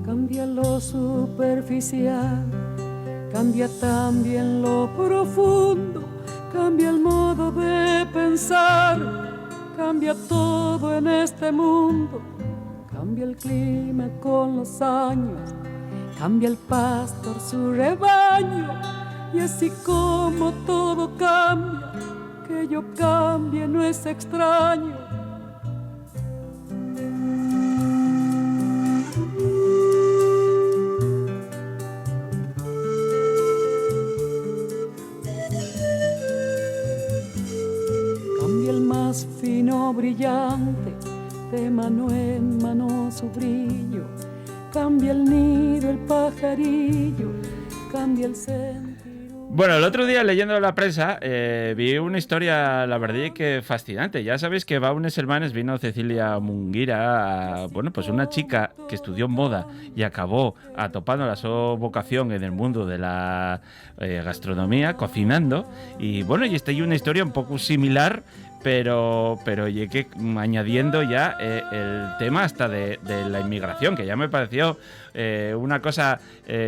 Cambia lo superficial, cambia también lo profundo, cambia el modo de pensar, cambia todo en este mundo, cambia el clima con los años, cambia el pastor su rebaño, y así como todo cambia, que yo cambie no es extraño. Fino brillante, de mano en mano su brillo, cambia el nido, el pajarillo, cambia el sentido. Bueno, el otro día leyendo la prensa vi una historia, la verdad, que fascinante. Ya sabéis que va unes hermanes, vino Cecilia Munguira, pues una chica que estudió moda y acabó atopando la su vocación en el mundo de la gastronomía, cocinando. Y bueno, y esta es una historia un poco similar, pero llegué añadiendo ya el tema hasta de la inmigración, que ya me pareció una cosa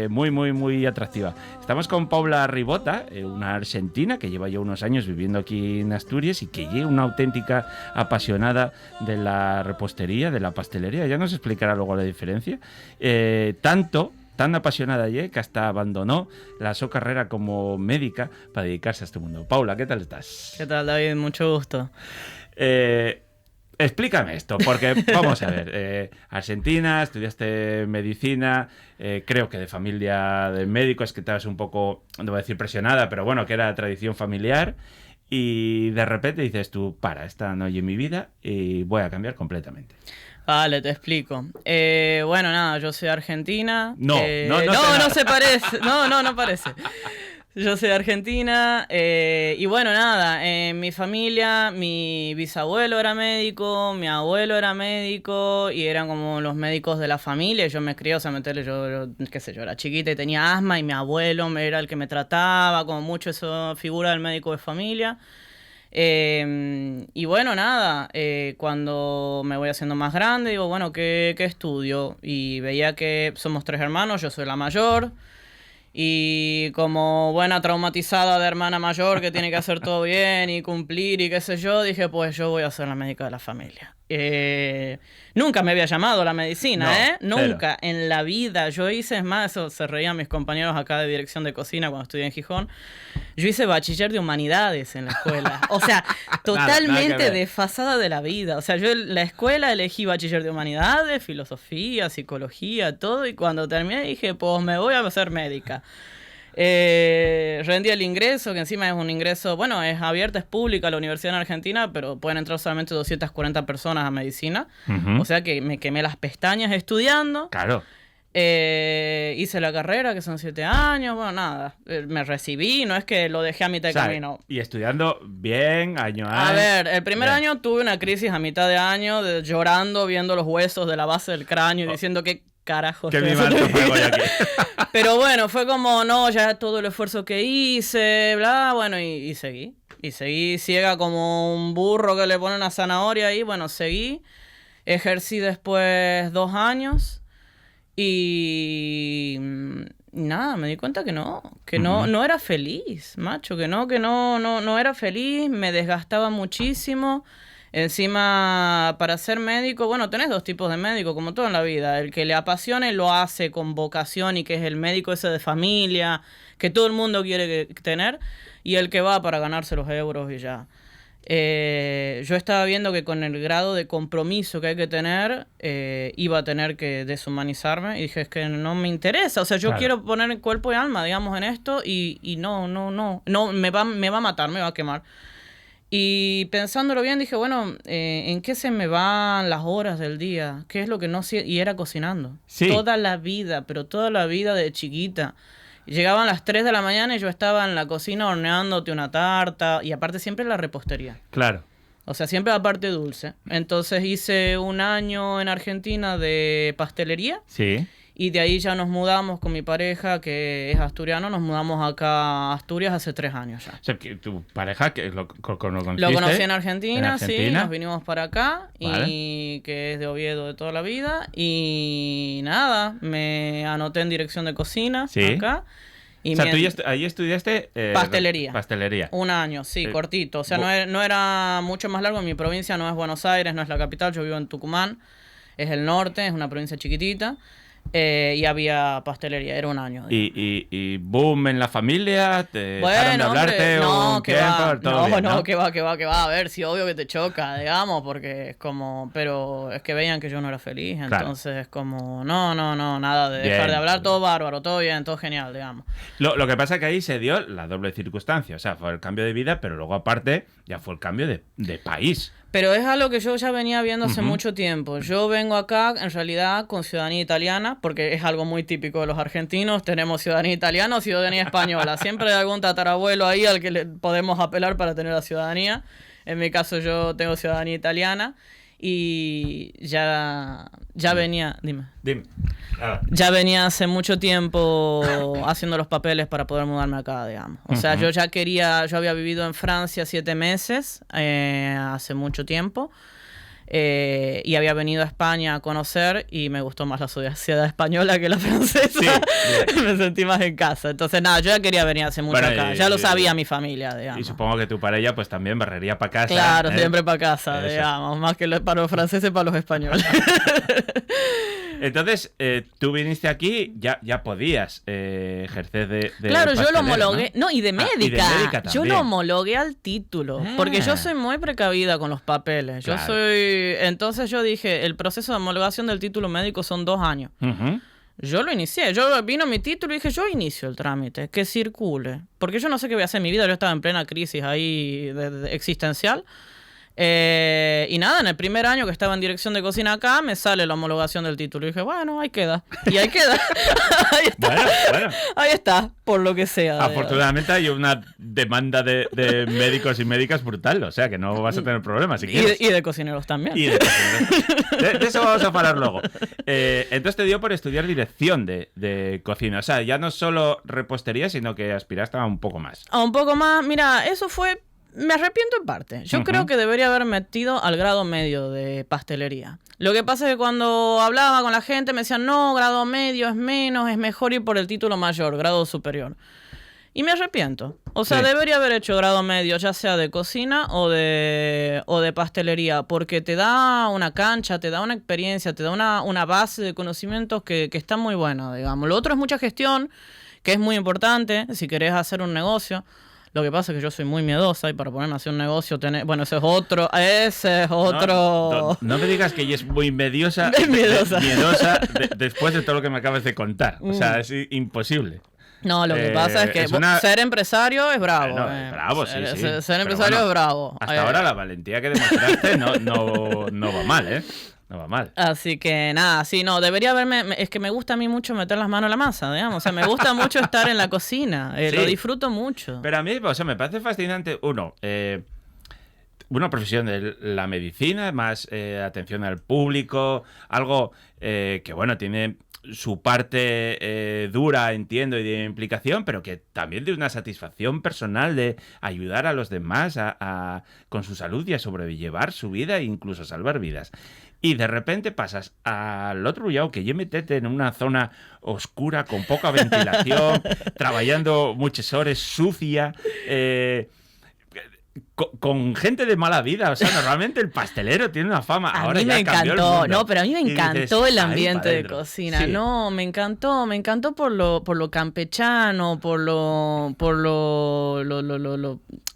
muy atractiva. Estamos con Paula Ribota, una argentina que lleva ya unos años viviendo aquí en Asturias y que es una auténtica apasionada de la repostería, de la pastelería. Ya nos explicará luego la diferencia. Tan apasionada que hasta abandonó su carrera como médica para dedicarse a este mundo. Paula, ¿qué tal estás? ¿Qué tal, David? Mucho gusto. Explícame esto, porque vamos a ver, Argentina, estudiaste medicina, creo que de familia de médicos, que estabas un poco, no voy a decir presionada, pero bueno, que era tradición familiar, y de repente dices tú, esta no es mi vida y voy a cambiar completamente. Vale, te explico. Bueno, nada, yo soy argentina. No se parece. No parece. Yo soy de Argentina y bueno, nada, en mi familia mi bisabuelo era médico, mi abuelo era médico y eran como los médicos de la familia. Yo me crié, o sea, yo qué sé yo, era chiquita y tenía asma y mi abuelo era el que me trataba, como mucho esa figura del médico de familia. Y bueno, nada, cuando me voy haciendo más grande digo, bueno, ¿qué estudio? Y veía que somos 3 hermanos, yo soy la mayor. Y como buena traumatizada de hermana mayor que tiene que hacer todo bien y cumplir y qué sé yo, dije, pues yo voy a ser la médica de la familia. Nunca me había llamado la medicina, Nunca en la vida. Yo hice, es más, eso se reían mis compañeros acá de dirección de cocina cuando estudié en Gijón. Yo hice bachiller de humanidades en la escuela. O sea, totalmente desfasada de la vida. O sea, yo en la escuela elegí bachiller de humanidades, filosofía, psicología, todo. Y cuando terminé dije, pues me voy a hacer médica. Rendí el ingreso, que encima es un ingreso, bueno, es abierta, es pública la universidad en Argentina, pero pueden entrar solamente 240 personas a medicina. Uh-huh. O sea que me quemé las pestañas estudiando. Claro. Hice la carrera, que son 7 años, bueno, nada, me recibí, no es que lo dejé a mitad de camino. Y estudiando bien, año a año. A ver, el primer año tuve una crisis a mitad de año, llorando, viendo los huesos de la base del cráneo y diciendo que carajo. Que mi manto fue aquí. Pero bueno, fue como, no, ya todo el esfuerzo que hice, bla, bueno, y seguí. Y seguí ciega como un burro que le pone una zanahoria ahí, bueno, seguí. Ejercí después 2 años. Y nada, me di cuenta que no era feliz, macho, que no era feliz, me desgastaba muchísimo. Encima, para ser médico, bueno, tenés 2 tipos de médico, como todo en la vida. El que le apasione lo hace con vocación y que es el médico ese de familia, que todo el mundo quiere tener, y el que va para ganarse los euros y ya. Yo estaba viendo que con el grado de compromiso que hay que tener, iba a tener que deshumanizarme y dije, es que no me interesa, o sea, yo quiero poner cuerpo y alma, digamos, en esto y no, me va a matar, me va a quemar. Y pensándolo bien dije, bueno, ¿en qué se me van las horas del día? ¿Qué es lo que no sé? Y era cocinando. Sí. Toda la vida, pero toda la vida de chiquita. Llegaban las 3 de la mañana y yo estaba en la cocina horneándote una tarta. Y aparte siempre la repostería. Claro. O sea, siempre la parte dulce. Entonces hice un año en Argentina de pastelería. Sí. Y de ahí ya nos mudamos con mi pareja, que es asturiano, nos mudamos acá a Asturias hace 3 años ya. O sea, que tu pareja, que lo conociste. Lo conocí en Argentina, sí, nos vinimos para acá, Vale. y que es de Oviedo de toda la vida. Y nada, me anoté en dirección de cocina Sí. acá. Y O sea, tú ahí estudiaste... Pastelería. Pastelería. 1 año, sí, Eh, cortito. O sea, bo- no era mucho más largo. Mi provincia no es Buenos Aires, no es la capital. Yo vivo en Tucumán. Es el norte, es una provincia chiquitita. Y había pastelería, era 1 año. Y boom en la familia, te dejaron de hablarte no, un que tiempo, va, todo bien, ¿no? que va, a ver, sí, obvio que te choca, digamos, porque es como, pero es que veían que yo no era feliz, Claro. entonces es como, no, nada de dejar Bien. de hablar, todo bárbaro, todo bien, todo genial, digamos. Lo que pasa es que ahí se dio la doble circunstancia, o sea, fue el cambio de vida, pero luego aparte ya fue el cambio de país. Pero es algo que yo ya venía viendo hace mucho tiempo. Yo vengo acá, en realidad, con ciudadanía italiana, porque es algo muy típico de los argentinos. Tenemos ciudadanía italiana o ciudadanía española. Siempre hay algún tatarabuelo ahí al que le podemos apelar para tener la ciudadanía. En mi caso, yo tengo ciudadanía italiana y ya venía... Dime. Dime. Nada. Ya venía hace mucho tiempo haciendo los papeles para poder mudarme acá, digamos. O sea, yo había vivido en Francia 7 meses, hace mucho tiempo, y había venido a España a conocer y me gustó más la sociedad española que la francesa. Sí, Me sentí más en casa. Entonces, nada, yo ya quería venir hace mucho Bueno, acá. y- Ya lo sabía mi familia, digamos. Y supongo que tu pareja pues también barrería para casa. Claro, ¿eh? siempre para casa, Eso. digamos. Más que para los franceses, para los españoles. Entonces, tú viniste aquí, ya podías ejercer de Claro, yo lo pastelero, homologué. No, y de Ah, médica. Yo también. lo homologué al título. Porque yo soy muy precavida con los papeles. Claro. Entonces yo dije, el proceso de homologación del título médico son 2 años. Ujú. Yo lo inicié. Vino mi título y dije, yo inicio el trámite, que circule. Porque yo no sé qué voy a hacer en mi vida. Yo estaba en plena crisis ahí existencial. Y nada, en el primer año que estaba en dirección de cocina acá, me sale la homologación del título. Y dije, bueno, ahí queda. Y ahí queda. Ahí está. Bueno. Ahí está, por lo que sea. Afortunadamente hay una demanda de médicos y médicas brutal, o sea que no vas a tener problemas si quieres. Y de cocineros también. Y de cocineros. De eso vamos a hablar luego. Entonces te dio por estudiar dirección de cocina. O sea, ya no solo repostería, sino que aspiraste a un poco más. Un poco más, mira, eso fue... Me arrepiento en parte. Yo creo que debería haber metido al grado medio de pastelería. Lo que pasa es que cuando hablaba con la gente me decían, no, grado medio es menos, es mejor ir por el título mayor, grado superior. Y me arrepiento. O sea, Sí. debería haber hecho grado medio, ya sea de cocina o de pastelería, porque te da una cancha, te da una experiencia, te da una base de conocimientos que está muy buena, digamos. Lo otro es mucha gestión, que es muy importante si querés hacer un negocio. Lo que pasa es que yo soy muy miedosa y para ponerme a hacer un negocio, bueno, ese es otro. No me digas que ella es muy mediosa, Miedosa. después de todo lo que me acabas de contar. O sea, es imposible. No, lo que pasa es que es una- ser empresario es bravo. Bueno, bravo, sí, sí. Ser Pero empresario bueno, es bravo. Hasta ahora la valentía que demostraste no va mal, ¿eh? No va mal. Así que nada, sí, no, debería haberme... Es que me gusta a mí mucho meter las manos en la masa, digamos. O sea, me gusta mucho estar en la cocina. Sí. Lo disfruto mucho. Pero a mí, o sea, me parece fascinante, una profesión de la medicina, más atención al público, algo que, bueno, tiene su parte dura, entiendo, y de implicación, pero que también de una satisfacción personal de ayudar a los demás con su salud y a sobrellevar su vida e incluso salvar vidas. Y de repente pasas al otro lado, que yo metete en una zona oscura, con poca ventilación, trabajando muchas horas, sucia, con gente de mala vida. O sea, normalmente el pastelero tiene una fama. A Ahora mí ya me cambió el encantó, mundo. no, pero a mí me Y encantó dices, el "Ahí ambiente pa' de dentro". cocina. Sí. No, me encantó por lo campechano, por lo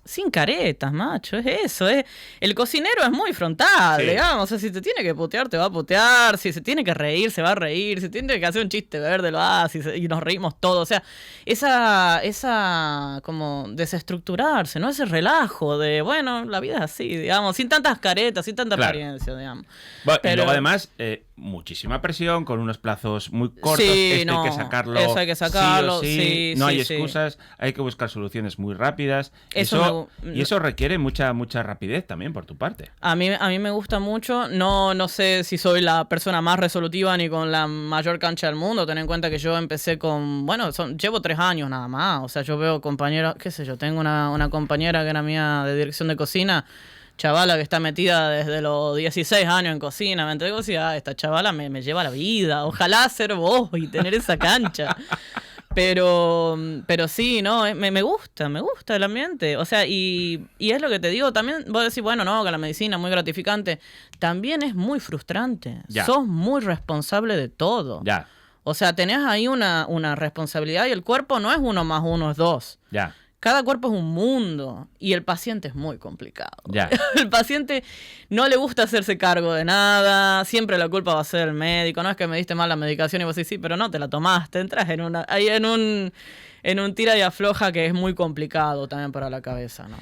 sin caretas, macho, es eso, el cocinero es muy frontal, Sí. digamos, o sea, si te tiene que putear, te va a putear, si se tiene que reír, se va a reír, si tiene que hacer un chiste verde, lo hace, y nos reímos todos, o sea, esa como desestructurarse, ¿no? Ese relajo de, bueno, la vida es así, digamos, sin tantas caretas, sin tanta Claro. apariencia, digamos. Bueno, y Pero- luego además, muchísima presión, con unos plazos muy cortos. Sí, Hay que sacarlo. eso hay que sacarlo, sí, no hay sí. excusas, hay que buscar soluciones muy rápidas. Y Eso eso requiere mucha rapidez también por tu parte. A mí me gusta mucho. No sé si soy la persona más resolutiva ni con la mayor cancha del mundo. Ten en cuenta que yo empecé con... Bueno, llevo 3 años nada más. O sea, yo veo compañeros... Qué sé yo, tengo una compañera que era mía de dirección de cocina, chavala que está metida desde los 16 años en cocina. Me entrego y decía, esta chavala me lleva la vida. Ojalá ser vos y tener esa cancha. Pero sí, no, me gusta el ambiente. O sea, y es lo que te digo, también vos decís, bueno, no, que la medicina es muy gratificante. También es muy frustrante. Ya. Sos muy responsable de todo. Ya. O sea, tenés ahí una responsabilidad y el cuerpo no es 1 más 1 es 2. Ya. Cada cuerpo es un mundo y el paciente es muy complicado. Ya. El paciente no le gusta hacerse cargo de nada, siempre la culpa va a ser el médico, no es que me diste mal la medicación y vos decís, sí, pero no te la tomaste, entras en un tira y afloja que es muy complicado también para la cabeza, ¿no?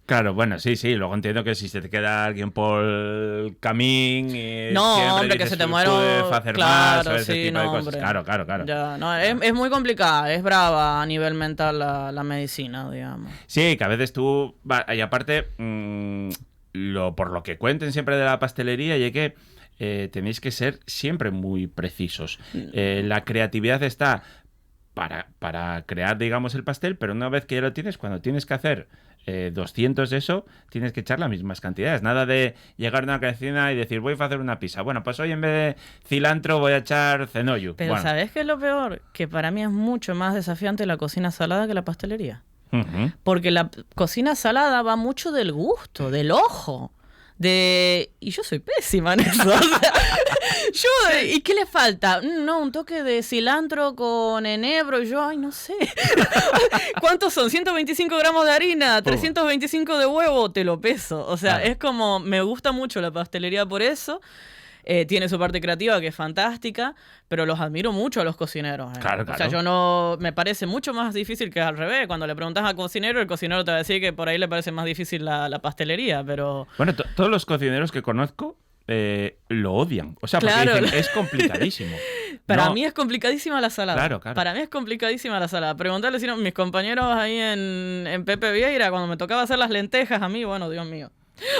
Claro, bueno, sí. Luego entiendo que si se te queda alguien por el camino y no, siempre hombre, que dices, se te muera. pude hacer Claro, más, o ese sí, tipo de no, cosas. hombre. Claro. Ya, no, es muy complicada, es brava a nivel mental la medicina, digamos. Sí, que a veces tú... Y aparte, por lo que cuenten siempre de la pastelería, y es que tenéis que ser siempre muy precisos. La creatividad está para crear, digamos, el pastel, pero una vez que ya lo tienes, cuando tienes que hacer 200 de eso, tienes que echar las mismas cantidades. Nada de llegar a una cocina y decir, voy a hacer una pizza. Bueno, pues hoy en vez de cilantro voy a echar cenoyu. Pero bueno. ¿sabes qué es lo peor? Que para mí es mucho más desafiante la cocina salada que la pastelería. Uh-huh. Porque la cocina salada va mucho del gusto, del ojo. Y yo soy pésima en eso. O sea, ¿y qué le falta? No, un toque de cilantro con enebro. Y yo, ay, no sé. ¿Cuántos son? 125 gramos de harina, 325 de huevo, te lo peso. O sea, es como, me gusta mucho la pastelería por eso. Tiene su parte creativa que es fantástica, pero los admiro mucho a los cocineros. Claro. O sea, me parece mucho más difícil que al revés. Cuando le preguntas al cocinero, el cocinero te va a decir que por ahí le parece más difícil la pastelería, pero... Bueno, todos los cocineros que conozco lo odian. O sea, porque claro. dicen, es complicadísimo. Para mí es complicadísima la salada. Claro. Para mí es complicadísima la salada. Preguntarle si no, mis compañeros ahí en Pepe Vieira, cuando me tocaba hacer las lentejas a mí, bueno, Dios mío.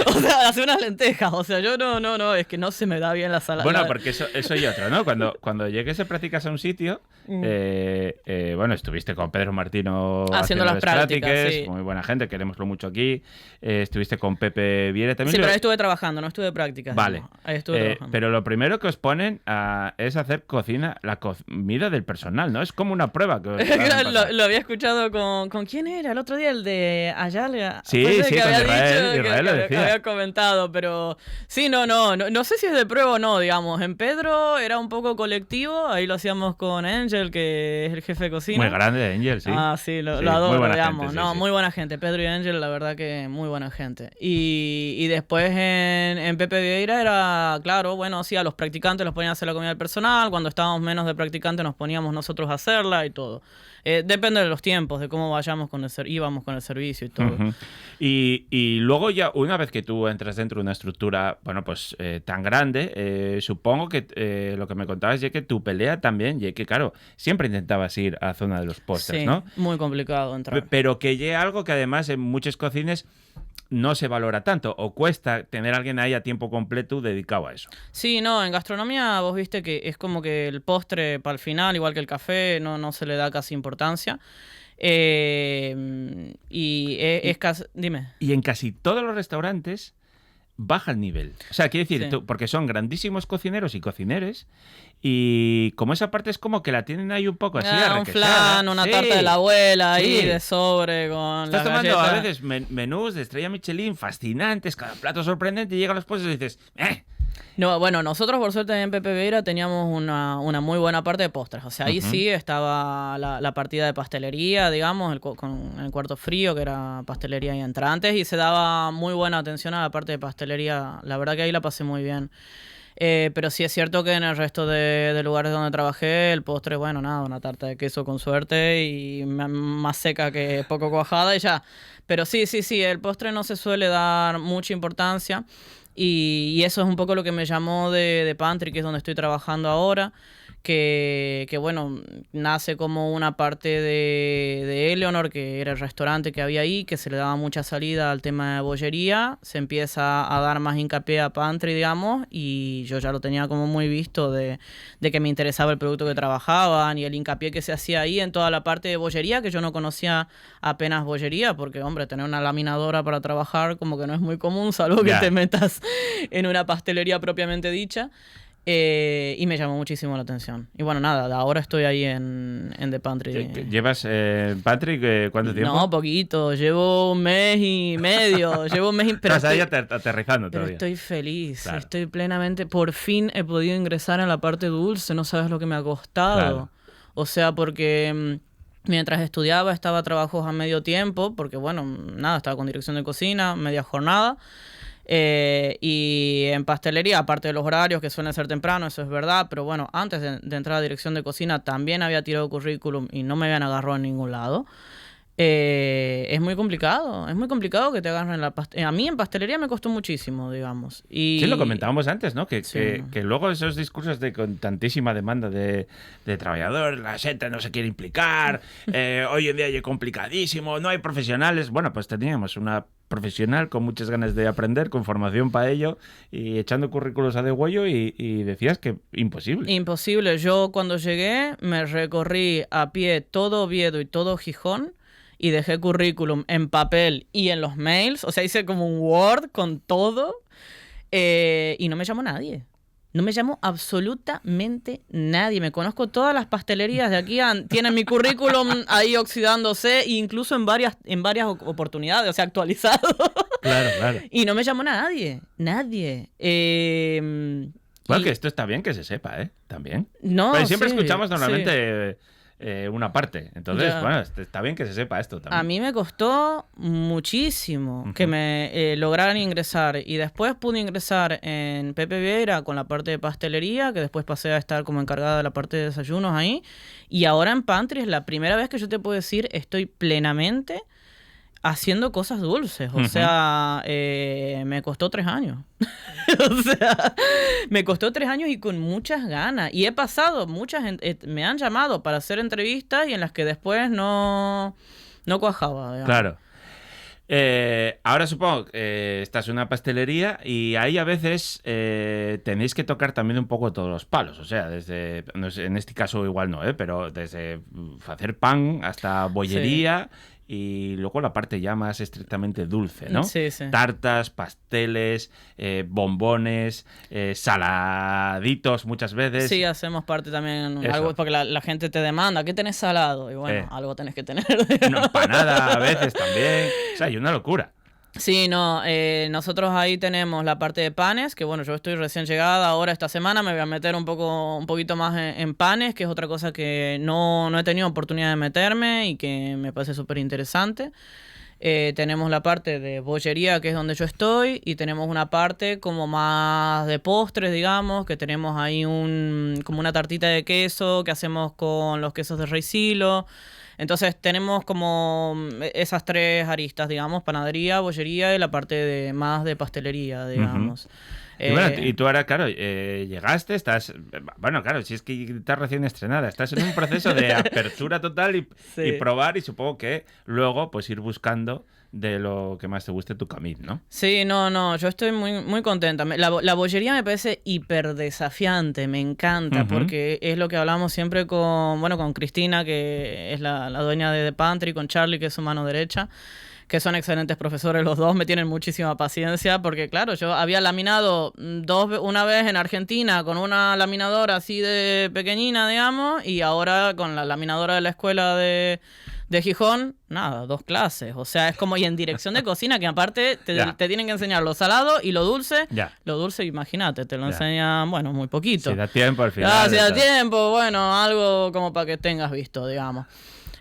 O sea, hacer unas lentejas. O sea, yo no, es que no se me da bien la salada. Bueno, porque eso y otro, ¿no? Cuando llegues y practicas a un sitio, bueno, estuviste con Pedro Martino haciendo las prácticas, sí. Muy buena gente, queremoslo mucho aquí. Estuviste con Pepe Viera también. Sí, pero ahí estuve trabajando, no estuve de prácticas. Vale. No. Ahí estuve trabajando. Pero lo primero que os ponen es hacer la comida del personal, ¿no? Es como una prueba. Lo había escuchado con ¿quién era? El otro día, el de Ayala. Sí, que con había Israel dicho, lo decía. que había comentado, pero sí, no sé si es de prueba o no, digamos. En Pedro era un poco colectivo, ahí lo hacíamos con Angel, que es el jefe de cocina. Muy grande, Angel, sí. Ah, sí, lo adoro, digamos. Gente, no, sí. Muy buena gente. Pedro y Angel, la verdad que muy buena gente. Y después en Pepe Vieira era, claro, bueno, sí, a los practicantes los ponían a hacer la comida del personal. Cuando estábamos menos de practicantes nos poníamos nosotros a hacerla y todo. Depende de los tiempos, de cómo íbamos con el servicio y todo. Uh-huh. Y luego ya, una vez que tú entras dentro de una estructura, bueno, pues tan grande, supongo que lo que me contabas es que tu pelea también, y que claro, siempre intentabas ir a la zona de los postres, sí, ¿no? Muy complicado entrar. Pero que ya algo que además en muchos cocines no se valora tanto, o cuesta tener a alguien ahí a tiempo completo dedicado a eso. Sí, no, en gastronomía vos viste que es como que el postre para el final, igual que el café, no se le da casi importancia. Dime. Y en casi todos los restaurantes baja el nivel. O sea, quiere decir, sí. Porque son grandísimos cocineros y cocineres, y como esa parte es como que la tienen ahí un poco así un flan, una tarta de la abuela ahí de sobre con Estás la tomando galleta. a veces menús de estrella Michelin fascinantes, cada plato sorprendente, y llegan los postres y dices, No, bueno, nosotros por suerte en Pepe Vieira teníamos una muy buena parte de postres. O sea, ahí sí estaba la partida de pastelería, digamos, con el cuarto frío, que era pastelería y entrantes, y se daba muy buena atención a la parte de pastelería. La verdad que ahí la pasé muy bien. Pero sí es cierto que en el resto de lugares donde trabajé, el postre, bueno, nada, una tarta de queso con suerte y más seca que poco cuajada y ya. Pero sí, el postre no se suele dar mucha importancia. Y eso es un poco lo que me llamó de Pantry, que es donde estoy trabajando ahora, que bueno, nace como una parte de Eleanor, que era el restaurante que había ahí, que se le daba mucha salida al tema de bollería, se empieza a dar más hincapié a Pantry, digamos, y yo ya lo tenía como muy visto de que me interesaba el producto que trabajaban y el hincapié que se hacía ahí en toda la parte de bollería, que yo no conocía apenas bollería, porque, hombre, tener una laminadora para trabajar como que no es muy común, salvo que te metas en una pastelería propiamente dicha. Y me llamó muchísimo la atención. Y bueno, nada, ahora estoy ahí en The Pantry. ¿Llevas Pantry cuánto tiempo? No, poquito. Llevo un mes y medio. Pero estás ahí aterrizando todavía. Estoy feliz. Claro. Estoy plenamente... Por fin he podido ingresar en la parte dulce. No sabes lo que me ha costado. Claro. O sea, porque... mientras estudiaba estaba trabajos a medio tiempo. Porque bueno, nada, estaba con dirección de cocina, media jornada. Y en pastelería, aparte de los horarios que suelen ser temprano, eso es verdad, pero bueno, antes de entrar a dirección de cocina también había tirado currículum y no me habían agarrado en ningún lado. Es muy complicado que te agarren en la pastelería. A mí en pastelería me costó muchísimo, digamos. Y... sí, lo comentábamos antes, ¿no? Que luego esos discursos con tantísima demanda de trabajadores, la gente no se quiere implicar, hoy en día es complicadísimo, no hay profesionales. Bueno, pues teníamos una profesional con muchas ganas de aprender, con formación para ello y echando currículos a degüello y decías que imposible. Imposible. Yo cuando llegué me recorrí a pie todo Oviedo y todo Gijón y dejé currículum en papel y en los mails. O sea, hice como un Word con todo y no me llamó nadie. No me llamó absolutamente nadie. Me conozco todas las pastelerías de aquí. Tienen mi currículum ahí oxidándose, incluso en varias oportunidades, o sea, actualizado. Claro. Y no me llamó nadie. Nadie. Bueno, que esto está bien que se sepa, ¿eh? También. No, pues siempre sí, escuchamos normalmente una parte. Entonces, ya. Bueno, está bien que se sepa esto también. A mí me costó muchísimo que me lograran ingresar. Y después pude ingresar en Pepe Vieira con la parte de pastelería, que después pasé a estar como encargada de la parte de desayunos ahí. Y ahora en Pantry es la primera vez que yo te puedo decir estoy plenamente haciendo cosas dulces. O sea, me costó 3 años. O sea, me costó 3 años y con muchas ganas. Y he pasado, me han llamado para hacer entrevistas y en las que después no cuajaba, digamos. Claro. Ahora supongo que estás en una pastelería y ahí a veces tenéis que tocar también un poco todos los palos. O sea, desde, no sé, en este caso igual no, pero desde hacer pan hasta bollería. Sí. Y luego la parte ya más estrictamente dulce, ¿no? Sí. Tartas, pasteles, bombones, saladitos muchas veces. Sí, hacemos parte también, algo porque la gente te demanda, ¿qué tenés salado? Y bueno, algo tenés que tener. Una empanada a veces también. O sea, hay una locura. Sí, no, nosotros ahí tenemos la parte de panes, que bueno, yo estoy recién llegada, ahora esta semana me voy a meter un poquito más en panes, que es otra cosa que no he tenido oportunidad de meterme y que me parece súper interesante. Tenemos la parte de bollería, que es donde yo estoy, y tenemos una parte como más de postres, digamos, que tenemos ahí como una tartita de queso que hacemos con los quesos de Rey Silo. Entonces tenemos como esas 3 aristas, digamos, panadería, bollería y la parte más de pastelería, digamos. Y bueno, y tú ahora, claro, llegaste, estás... Bueno, claro, si es que estás recién estrenada, estás en un proceso de apertura total y probar, y supongo que luego pues ir buscando de lo que más te guste tu camino, ¿no? Sí, no, yo estoy muy, muy contenta. La bollería me parece hiper desafiante, me encanta, porque es lo que hablamos siempre con Cristina, que es la dueña de The Pantry, con Charlie, que es su mano derecha, que son excelentes profesores los dos, me tienen muchísima paciencia, porque claro, yo había laminado una vez en Argentina con una laminadora así de pequeñina, digamos, y ahora con la laminadora de la escuela de Gijón, nada, 2 clases. O sea, es como, y en dirección de cocina, que aparte te tienen que enseñar lo salado y lo dulce. Lo dulce, imagínate, te lo enseñan, bueno, muy poquito. Si da tiempo al final. Si da tiempo, bueno, algo como para que tengas visto, digamos.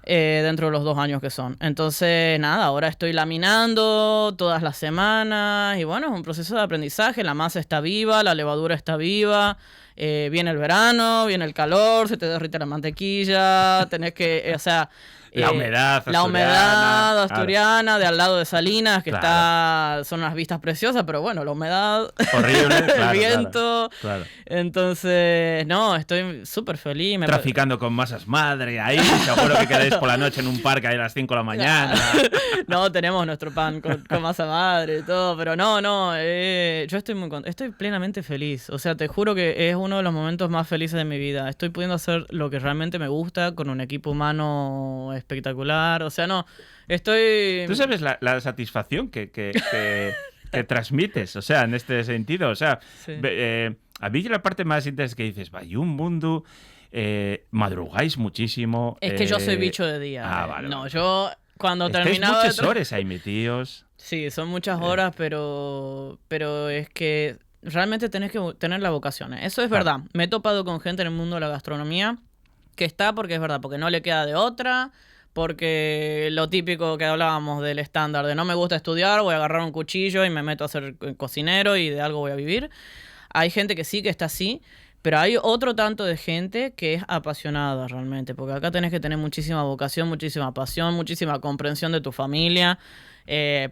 Dentro de los 2 años que son. Entonces, nada, ahora estoy laminando todas las semanas y bueno, es un proceso de aprendizaje. La masa está viva, la levadura está viva, viene el verano, viene el calor, se te derrite la mantequilla, tenés que, o sea, La humedad La humedad asturiana, claro. de al lado de Salinas, que Claro. son unas vistas preciosas, pero bueno, la humedad, Horrible, el claro, viento. claro. Entonces, no, estoy súper feliz. Traficando con masas madre, ahí seguro que quedáis por la noche en un parque ahí a las 5 de la mañana. No, tenemos nuestro pan con masa madre y todo, pero yo estoy estoy plenamente feliz. O sea, te juro que es uno de los momentos más felices de mi vida. Estoy pudiendo hacer lo que realmente me gusta con un equipo humano espectacular. O sea, no, estoy... ¿Tú sabes la satisfacción que transmites? O sea, en este sentido, o sea, Sí. A mí la parte más interesante es que dices, vaya, un mundo, madrugáis muchísimo. Es que yo soy bicho de día. Vale. No, yo cuando Estáis terminaba... muchas horas ahí metidos. Sí, son muchas horas, pero es que realmente tenés que tener la vocación. Eso es Claro. verdad. Me he topado con gente en el mundo de la gastronomía que está porque es verdad, porque no le queda de otra, porque lo típico que hablábamos del estándar de no me gusta estudiar, voy a agarrar un cuchillo y me meto a ser cocinero y de algo voy a vivir. Hay gente que sí que está así, pero hay otro tanto de gente que es apasionada realmente, porque acá tenés que tener muchísima vocación, muchísima pasión, muchísima comprensión de tu familia,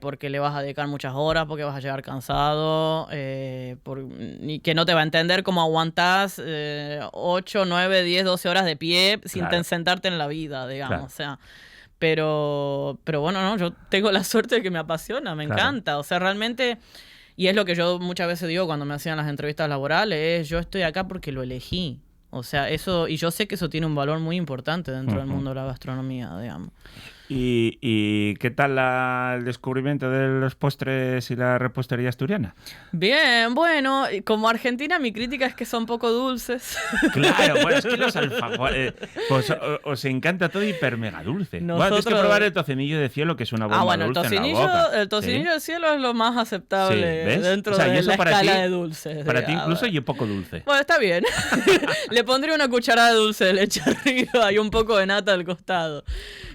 porque le vas a dedicar muchas horas, porque vas a llegar cansado, y que no te va a entender cómo aguantás 8, 9, 10, 12 horas de pie sin Claro. sentarte en la vida, digamos. Claro. O sea, pero bueno, no, yo tengo la suerte de que me apasiona, me Claro. encanta. O sea, realmente... Y es lo que yo muchas veces digo cuando me hacían las entrevistas laborales, es yo estoy acá porque lo elegí. O sea, eso, y yo sé que eso tiene un valor muy importante dentro del mundo de la gastronomía, digamos. ¿Y qué tal el descubrimiento de los postres y la repostería asturiana? Bien, bueno, como argentina mi crítica es que son poco dulces. Claro, bueno, es que los alfajores, pues os encanta todo hiper mega dulce. Bueno, tienes que Nosotros- probar el tocinillo de cielo, que es una bomba Bueno, dulce en la boca. el tocinillo Sí. de cielo es lo más aceptable Sí, ¿ves? dentro O sea, y de eso la para escala ti- de dulces. Para ti digamos. incluso y poco dulce. Bueno, está bien. Le pondría una cucharada de dulce de leche arriba y un poco de nata al costado.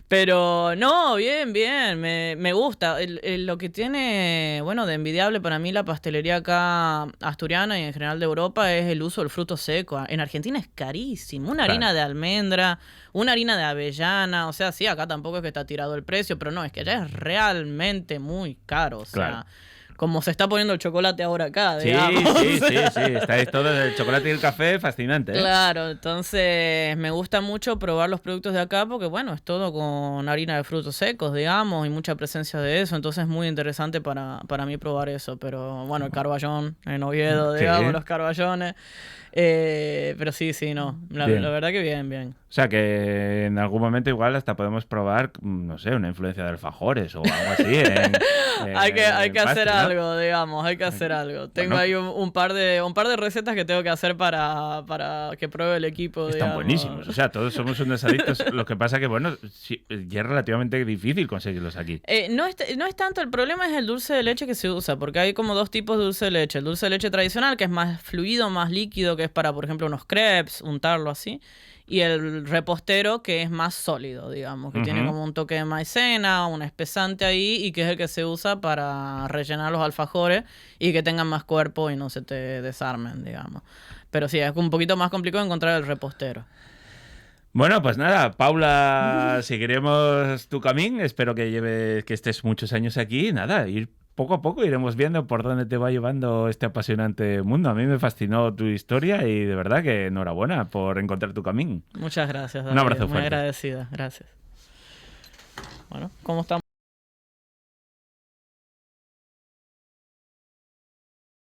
Pero no, bien. Me gusta. Lo que tiene, bueno, de envidiable para mí la pastelería acá asturiana y en general de Europa es el uso del fruto seco. En Argentina es carísimo. Una Claro. harina de almendra, una harina de avellana. O sea, sí, acá tampoco es que está tirado el precio, pero no, es que allá es realmente muy caro. O sea, Claro. como se está poniendo el chocolate ahora acá, Sí, digamos. sí, sí, sí. Estáis todos el chocolate y el café, fascinante. ¿eh? Claro, entonces me gusta mucho probar los productos de acá porque, bueno, es todo con harina de frutos secos, digamos, y mucha presencia de eso, entonces es muy interesante para mí probar eso, pero bueno, el carballón en Oviedo, Sí. digamos, los carballones, pero sí, no, la Bien. verdad que bien. O sea, que en algún momento igual hasta podemos probar, no sé, una influencia de alfajores o algo así. Hay que hacer pastel, ¿no? algo, digamos, hay que hacer algo. Tengo Bueno. ahí un par de recetas que tengo que hacer para que pruebe el equipo, Están digamos. buenísimos. O sea, todos somos unos adictos. Lo que pasa que, bueno, sí, ya es relativamente difícil conseguirlos aquí. No es tanto, el problema es el dulce de leche que se usa, porque hay como dos tipos de dulce de leche. El dulce de leche tradicional, que es más fluido, más líquido, que es para, por ejemplo, unos crepes, untarlo así. Y el repostero, que es más sólido, digamos, que tiene Ujú. como un toque de maicena, un espesante ahí, y que es el que se usa para rellenar los alfajores y que tengan más cuerpo y no se te desarmen, digamos. Pero sí, es un poquito más complicado encontrar el repostero. Bueno, pues nada, Paula, seguiremos tu camino. Espero que estés muchos años aquí. Nada, ir poco a poco iremos viendo por dónde te va llevando este apasionante mundo. A mí me fascinó tu historia y de verdad que enhorabuena por encontrar tu camino. Muchas gracias, Un David. abrazo Muy fuerte. agradecida, gracias. Bueno, ¿cómo estamos?